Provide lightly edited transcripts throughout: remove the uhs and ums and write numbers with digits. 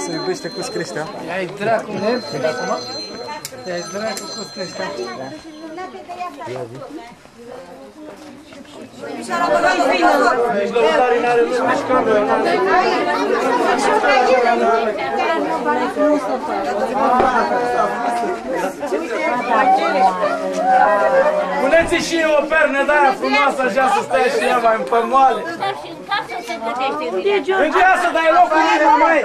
Se iubește cu creștea. Ai dracu, ne? Ai dracu cu creștea. Nici lăutarii n-are lume, nici camera n-are Puneți-i și o pernă de-aia frumoasă, așa să stai și ea mai împămoale. În casă, dar e locul inimă, măi!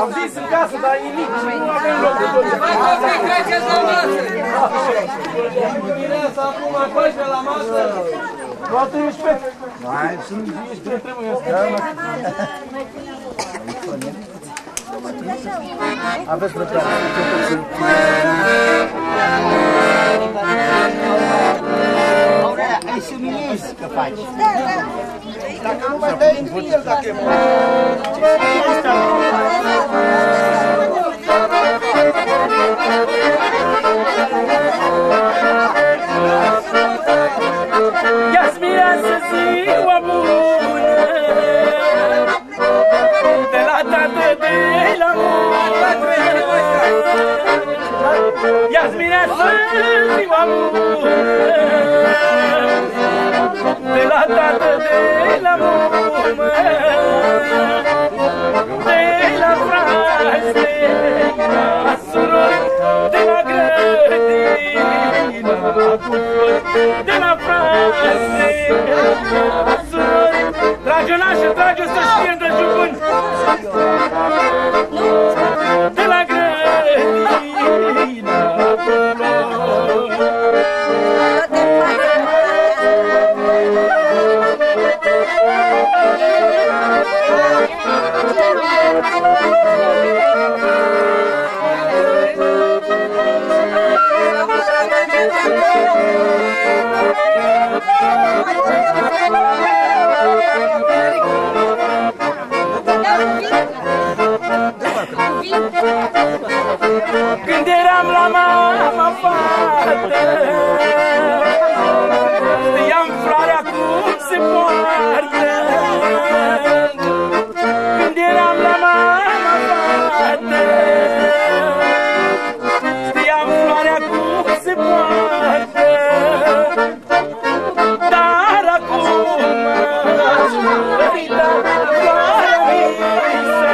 Am zis în casă, dar e mic și nu avem locul tot. Hai, treceți la masă! Mireasa, acum, faci pe la masă! Toată ești pe... Hai, sunt ești pe trebuie să... Aveți răbdare. Aurea, ai să miezi că faci. Dacă nu mai dai în el, dacă e bun. Ia-ți mireasă ziua bună, de la tată, de la mână. Ia-ți mireasă ziua bună, de la tată, de la mumă, de la frați, de la surori, de la grădină cu flori, de la frați, de la surori. Trage-o nașă, trage-o să-și pierdă jupâni, de la grădină cu flori. Când eram la mama fată, știam floarea cum se poartă. Când eram la mama fată, știam floarea cum se poartă. Dar acum aș uita floarea visă.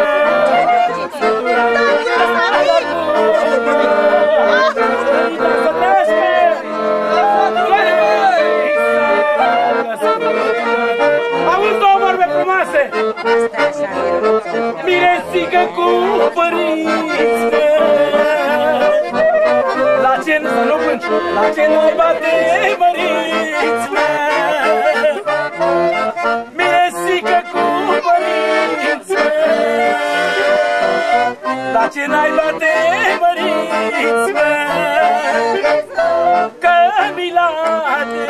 Auzi două vorbe frumoase! Miresică cu părinți, la ce să nu plângi, la ce nu-i bate măriți, miresică cu părinți, la ce n-ai bate măriți, că milate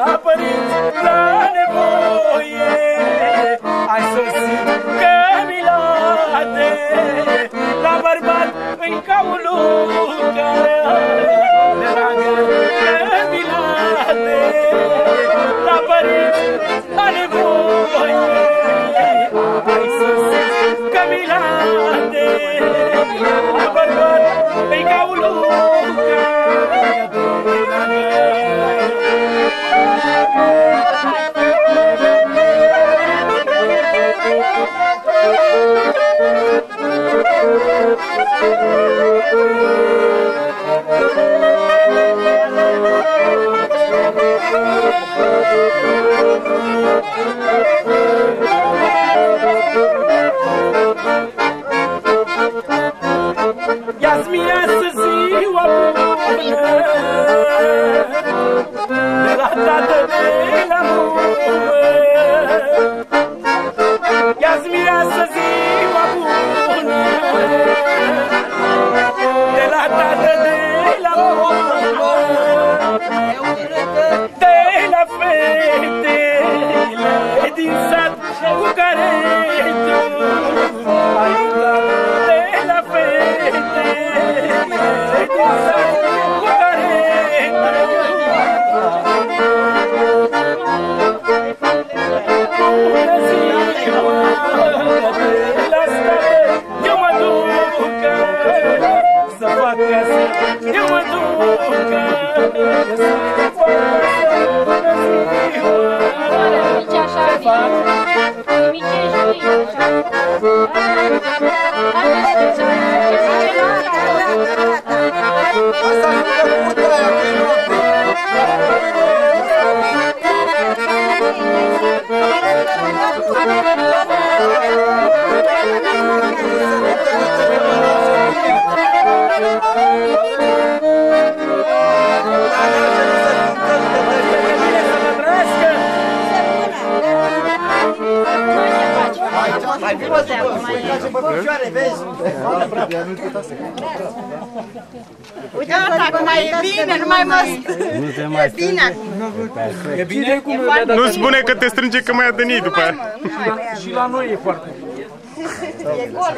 la părinți, la nevoie ai sosit, că milate la bărbat îi ca o lucă dragă, că milate la părinți, la nevoie ai sosit, că milate la bărbat îi ca o lucă dragă. Ia-ți mireasă ziua bună de la tată de la mumă. Ia-ți mireasă ziua bună de la tată de la mumă, de la fetele din sat cu care tu ai umblat, de la fetele din sat cu care bună ziua, de la stare eu mă duc să fac casă, eu mă duc să fac casă. Bună ziua, să fac Mai vină să vă uitați pe picioare, vezi? Uite, dacă mai e bine, nu mai mă e bine acum. E bine? Nu spune că te strânge că mai adănii după aia. Și la noi e foarte bine. E gol.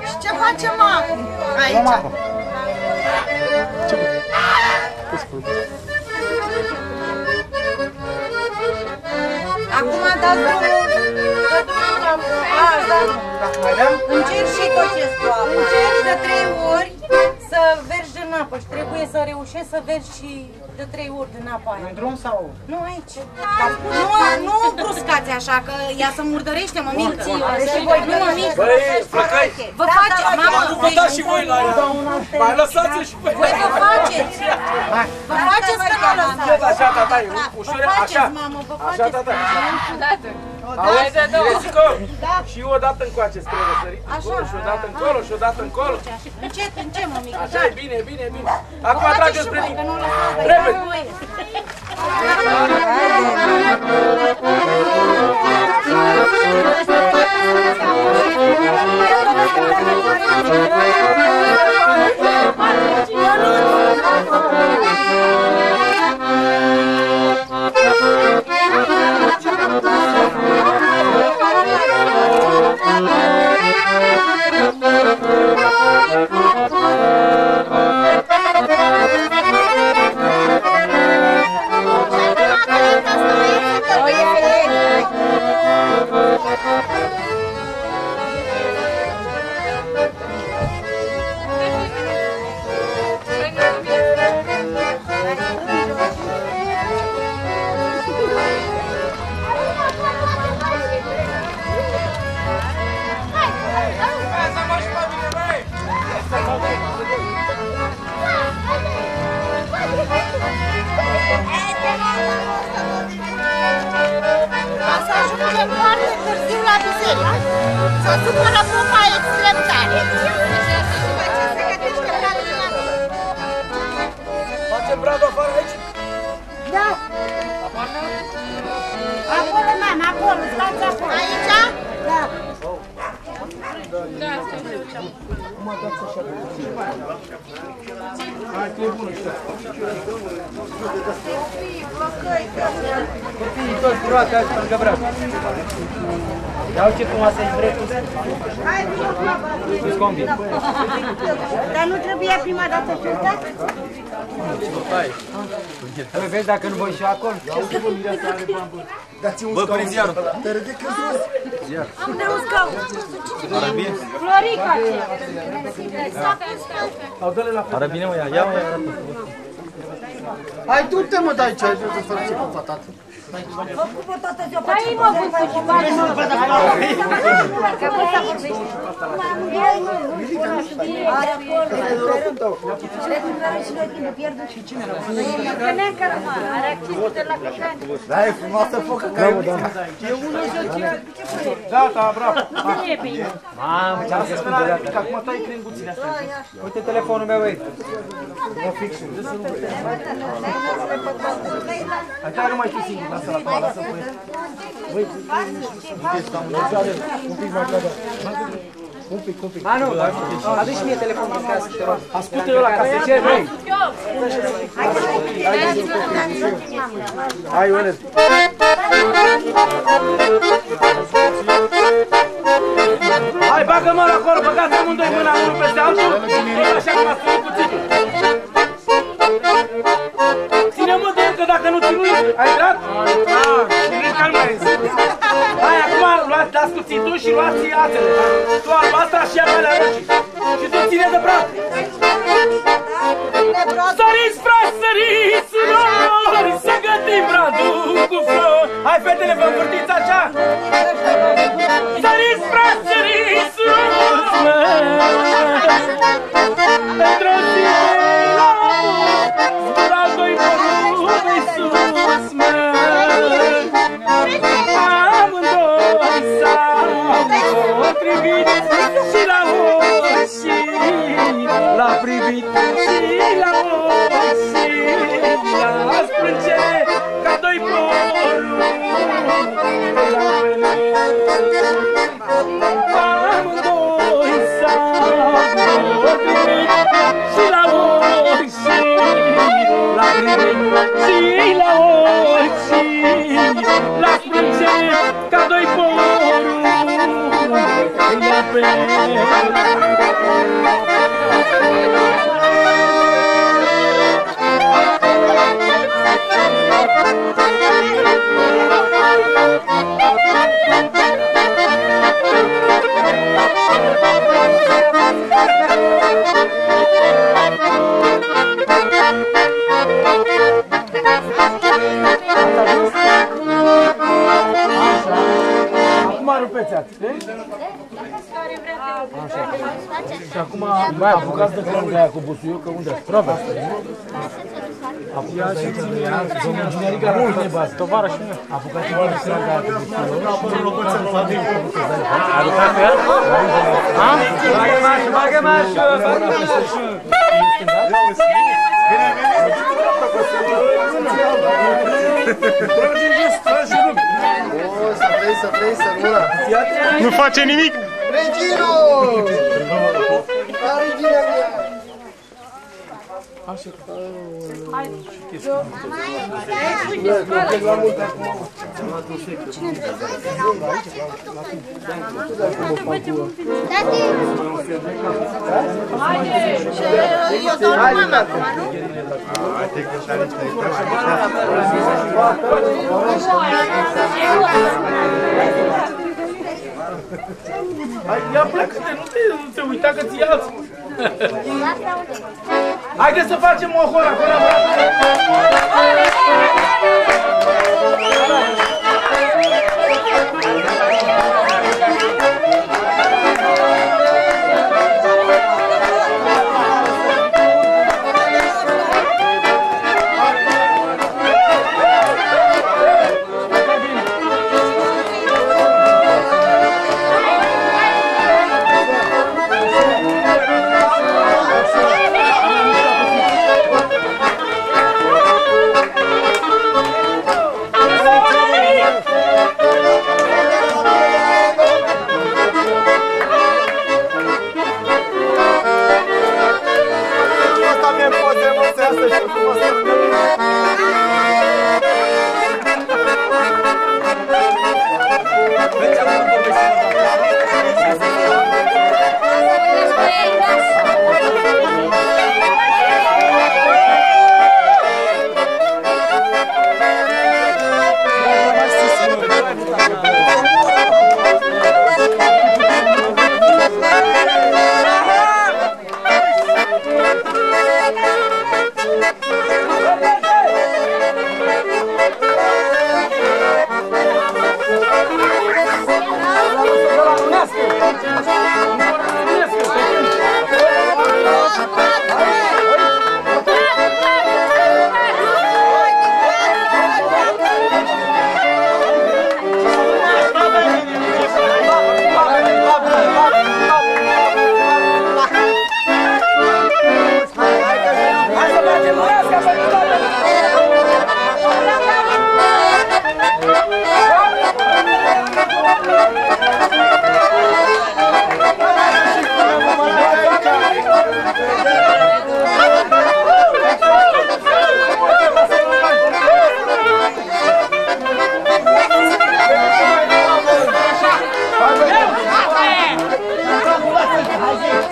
Și ce facem acum aici? Acum dați drumul. Încerci și tot ce scoapă. Încerci de 3 ori să vergi din apă și trebuie să reușești să vergi și de 3 ori din apa aia. În drum sau? Nu aici. Nu bruscați așa, că ea se murdărește, mămică. Nu, mămică. Băi, flăcăi! Vă faceți, mamă, Nu vă dați și voi la ea! Mai lăsați-l și voi! voi vă faceți. Vă faceți că nu lăsați. Așa, tata, ușor, Vă faceți, așa! mamă, vă Așa, faceți. tata! Auzi, Miresico? Și o dată încoace spre răsărit, încolo, și o dată încolo, și o dată încolo. Încet, încet, mămică. Așa e bine, bine, bine. Acum trage spre că mine. nu lăsați. Repede. Să ajungem foarte târziu la biserică. Să supără popa extrem tare. Facem bradul afară aici? Da. Acolo, mama, acolo, stați acolo. Aici? Da. Copiii toți roate azi pe braț. Ia uite cum asta e brecul. Îți convin. Dar nu trebuia prima dată filtrat? Păi vezi dacă nu voi și acolo. Bă, pune ziarul. Unde un scaun? Arabie? Florica aceea. Arabine, mă, ia, mă, ia. Hai, du-te, mă, dai ce ai de fără ce cu patată. Hai, mă, vânt și bani, mă. Că vă să vorbești. Are acolo. Recuperare și noi tine, pierdut și cine rău? Că neacă rămân, are acțiuni de la Clujani. Da, e frumoasă focă ca e muzica. E unul gata, bravo. Nu e bine. Mamă, ce-am zis cu de acum tai cringuțile astea. Uite telefonul meu aici. Mă fixul. Așa nu mai știu singur, lasă la toată, lasă voi. Un pic mai cadă. Un pic. A, nu, adu-și mie telefonul în casă, te rog. Ascultă-l ăla ca să cer, băi. Hai, Iones. Hai, bagă mâna acolo, băgați amândoi mâna unul peste altul. Tot așa cum a ținut cuțitul. Ține-mă de el, că dacă nu ținui, ai dat? Ai dat, mai râzi. Hai, acum dați cuțitul și luați ațele. Tu albastra și ea alea roșii. Și tu ține de braț. Săriți, frați, săriți, surori, să gătim bradul cu flori. Hai, fetele, vă învârtiți așa? Săriți, frați, săriți, surori, într-o zi la zburadoi porumei sus, amândoi s-au potrivit și la oși, l-a privit și la oși. Acum rupeți ați. Și acum mai apucați de clonca aia cu busuiul, că unde? Robert. Apucați și ține, domnul inginerii care nu ne bază. Tovară și mine. Apucați și ține clonca aia cu busuiul. Nu apără locuță în Fabin. A lucrat cu el? Ha? Bagă mașă, bagă mașă, bagă mașă. Să vrei, să rula. Nu face nimic? Regino! La regina mea! Așa. Ia pleacă-te, nu te uita că ți alți. Haideți să facem o horă acolo.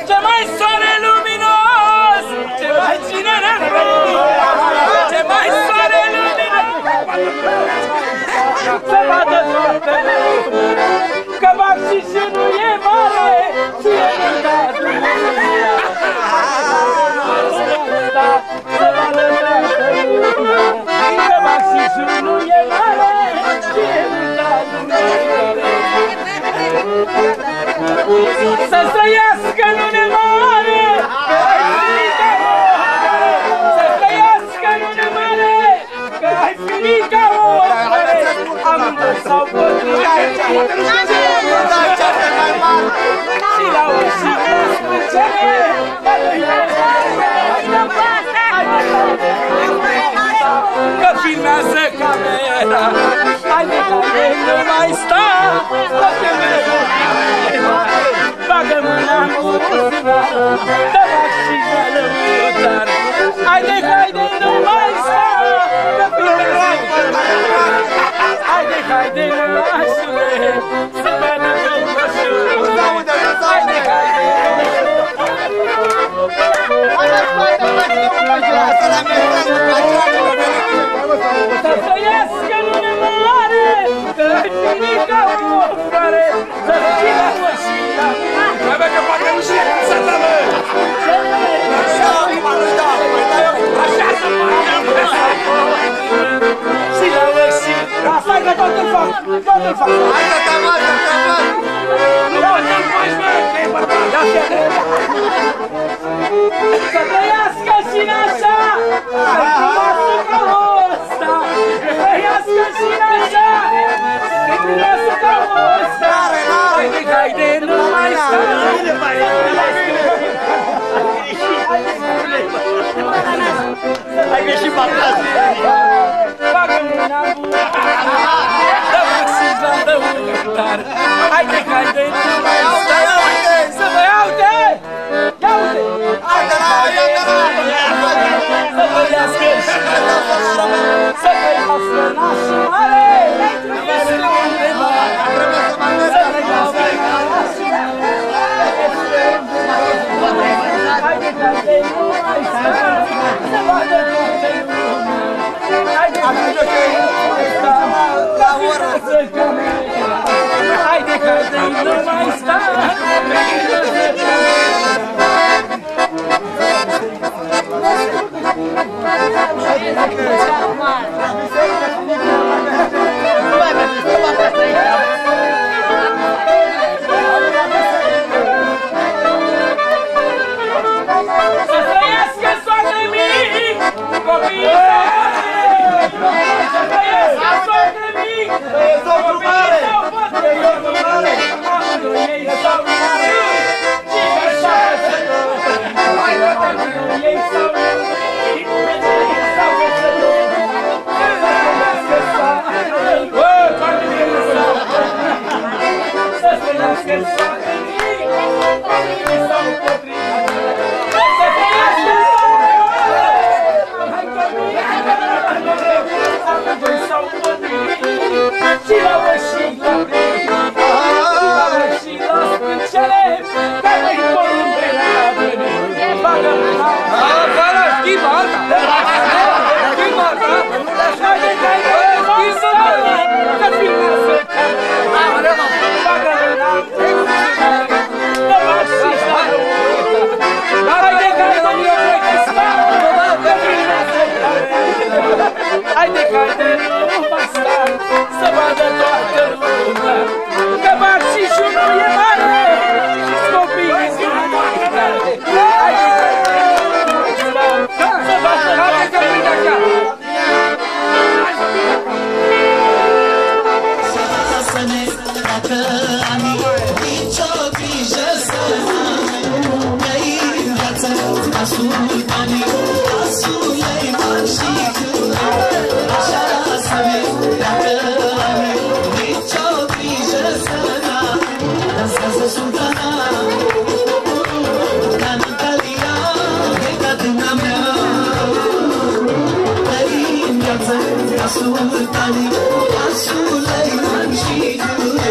Ce mai soare luminos, ce mai cinere ce mai soare luminos, să vadă toată lumea, că bacșișul e mare și e mâncat lumea. Să vadă toată lumea, că bacșișul e mare și e mâncat lumea. Să-ți trăiască lune mare, că ai fiica oricare. Să-ți trăiască lune mare, că ai fiica oricare. Amândoi s-au potrivit și la ușită spâncere. Că filmează camera. Haide, haide, nu mai sta, toate mereu. Bagă mâna în buzunar, dă bacșișa lăutar. Haide, haide, nu mai sta, că filmează camera. Haide, haide, nașule, să vadă domnășul. trăiască lume mare, că finica o floare, să fie la și la mine. Hai bă, că poate nu știe cum să dă, bă! Așa să facă! Și la și la stai că tot-l fac, tot-l fac. Hai că te-am luat, te-am luat! Nu poți să-l faci, bă, că e bărbat! Ia fete! Să trăiască și n-așa, să frumoasă ca ăsta, să trăiască și n-așa, să frumoasă ca ăsta. Haide, haide, nu mai Ai greșit parcaz. Bagă mâna bună, dă maxim la dăutar. Haide, haide, nu mai să vă iau-te! Ia-uite! Să trăiască și să trăiască nașul mare! Este undeva! Să trăiască nașul mare! Haide, haide, nu mai sta! Să vadă toată lumea! Haide, haide, nu mai sta! La oră să camera! Haide, haide, nu mai sta! Să trăiască soacră mic, copiii să trăiască soacră mic, copiii s-au mare, amândoi ei s-au mare, cine așa să amândoi ei s-au iubit, cine s-au căsătorit, să trăiască soacră mic, să trăiască soacră mic, copiii s-au căsătorit. Să trăiască amândoi s-au potrivit și la și la primit, și la și la sprâncele, pe noi porumbele a venit. Bagă mâna! Fără, schimbă alta! Schimbă alta! Haide, haide, schimbă-mă! Că filmează camera! Bagă mâna! Dă mașiș la lăută! Haide, haide, nu e sta! Că filmează camera! Haide, haide, nu mai sta! Să vadă toată lumea! Că mașișul nu e mare! Și-s copiii sunt mare! Haide, haide, nu mai sta! Să vadă toată lumea! Să-ne dacă ani, nicio grijă să ai, că-i în viață ca sultanii, ca Suleiman și Cârna. Așa să-ne dacă ani, nicio grijă să ai, dansează sultana, ca Natalia, ca tânga mea, că-i în viață ca sultanii, ca Suleiman și Cârna.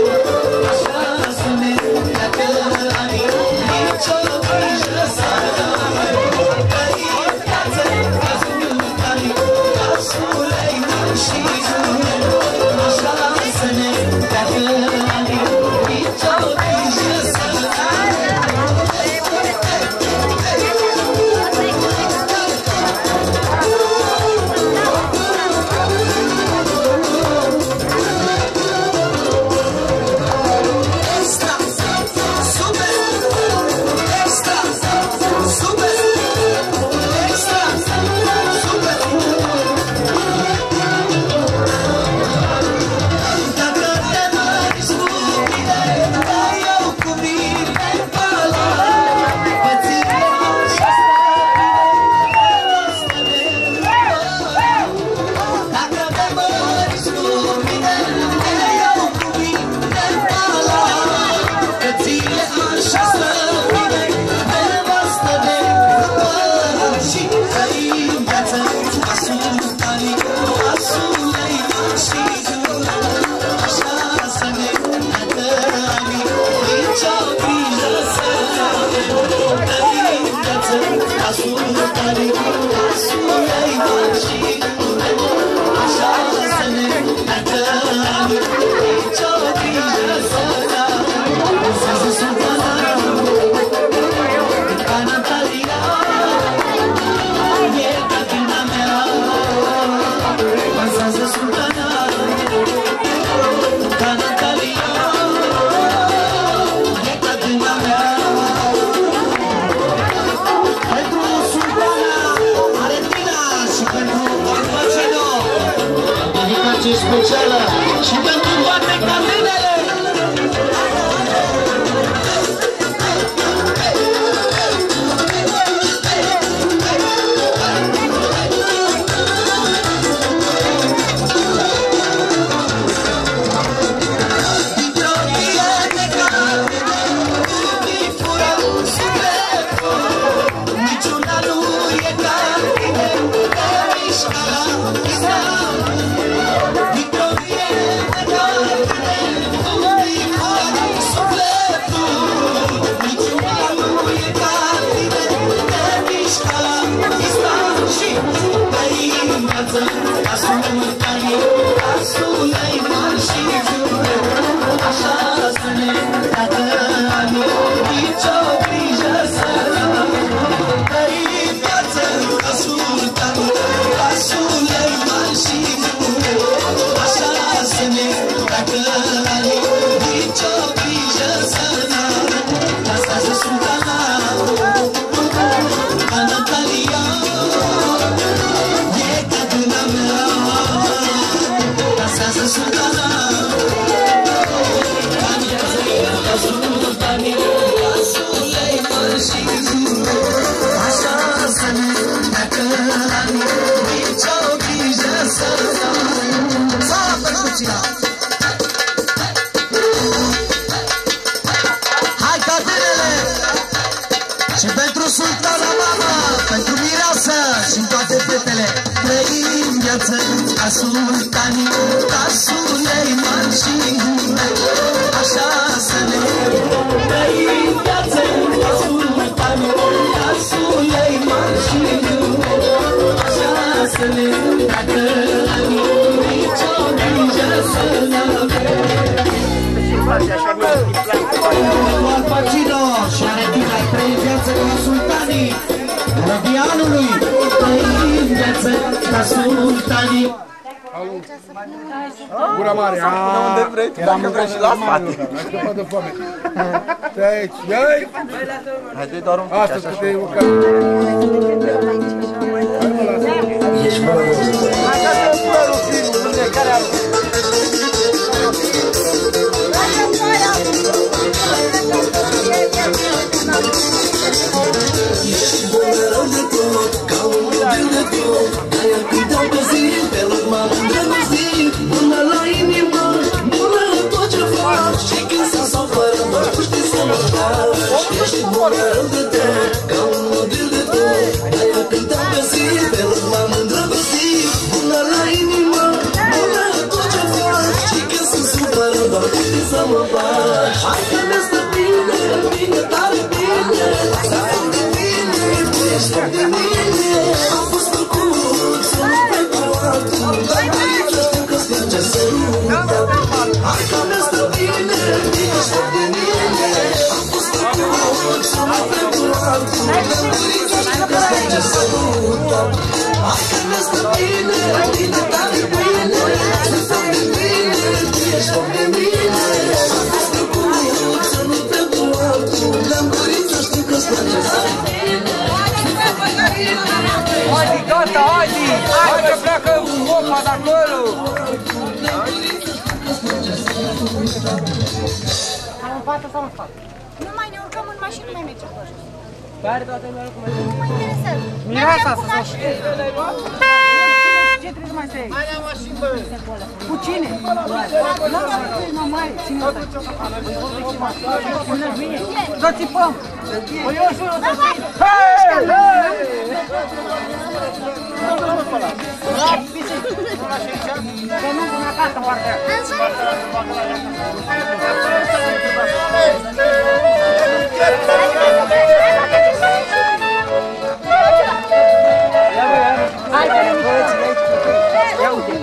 Așa să-ne dacă ani, nicio grijă să ai, că-i în viață ca sultanii, ca Suleiman și Cârna. Așa să-ne dacă ani, nicio grijă să ai. Dacă te mări specială și pentru toate cazinele. Hai catinele! Și pentru sultana mama, pentru mireasă și toate fetele, trăim viață ca sultanii, ca Suleiman și așa să ne trăim viață ca sultanii, ca Suleiman și așa să ne dacă nicio grijă să n-avem. Al Pacino și are tine trei viață ca sultanii Răbianului, trăim viață ca sultanii. Gura mare, Până unde vrei, dacă vrei și la spate. ai scăpat de foame. Stai aici, ia-i! Hai, dă-i doar un pic, Astăzi așa că te iei și măcar. Ești mă! Așa să-mi părul filmul, mâine, care am... Ești bună rău de tot, ca un mobil de tot. De-aia cântăm pe zi, pe loc m-am îndrăgostit. Bună la inimă, bună în tot ce faci. Și când s-a sau fără mă, tu știi să mă faci. Ești bună rău de tot, ca un mobil de tot. De-aia cântăm pe zi, pe loc m-am îndrăgostit. Bună la inimă, bună în tot ce faci. Și când s-a sau fără mă, tu știi să mă faci. Hai că ne stă bine, bine, tare bine. De mine am fost făcut să nu plec cu altul, dar aici știu că-ți place săruta. Hai că ne stă bine, ești de mine. Am fost făcut să nu plec cu altul, dar aici știu că-ți place săruta. Hai că ne stă bine, bine, tare bine. Sunt de mine, ești de mine. Am fost făcut să nu plec cu altul, dar aici știu că-ți place săruta. Adi, gata, Adi! Hai că pleacă opa de acolo! Am în față sau în spate? Nu mai ne urcăm în mașină, nu mai merge acolo. Care toată lumea cu mașină? Mireasa să se ce trebuie să mai stai? Mai la mașină, bă! Cu cine? Nu mai, cine ăsta? Să țipăm! Păi eu sunt, să țip! Hei! Că nu pun acasă foarte. Hai, ia uite!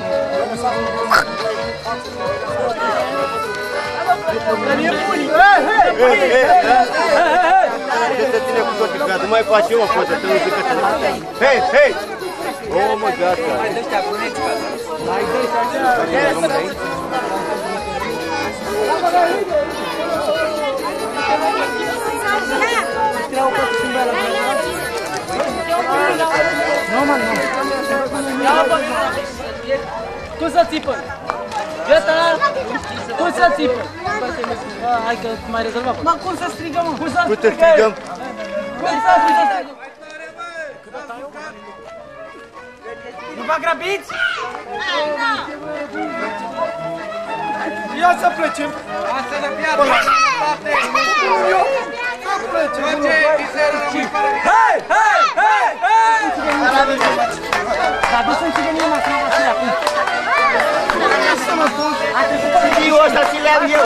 Ce te ține cu tot picat? Nu mai faci eu o fotă, te uiți că te... Hei, hei! Oh, mă, gata! Mai dă-știa bruneți, mai dă-știa așa! Nu, mă, nu! Cum să țipă? Gata? Cum să țipă? Hai că mai rezolvat. Mă, cum să strigăm, mă? Cum să strigăm? Cum să strigăm? Nu vă grăbiți? Ia să plecem! Asta de piatră! Să plecem! Hei! Hei! Hei! Hei! Dar nu sunt cine nimeni acum, acum. Eu ăsta ți le-am eu!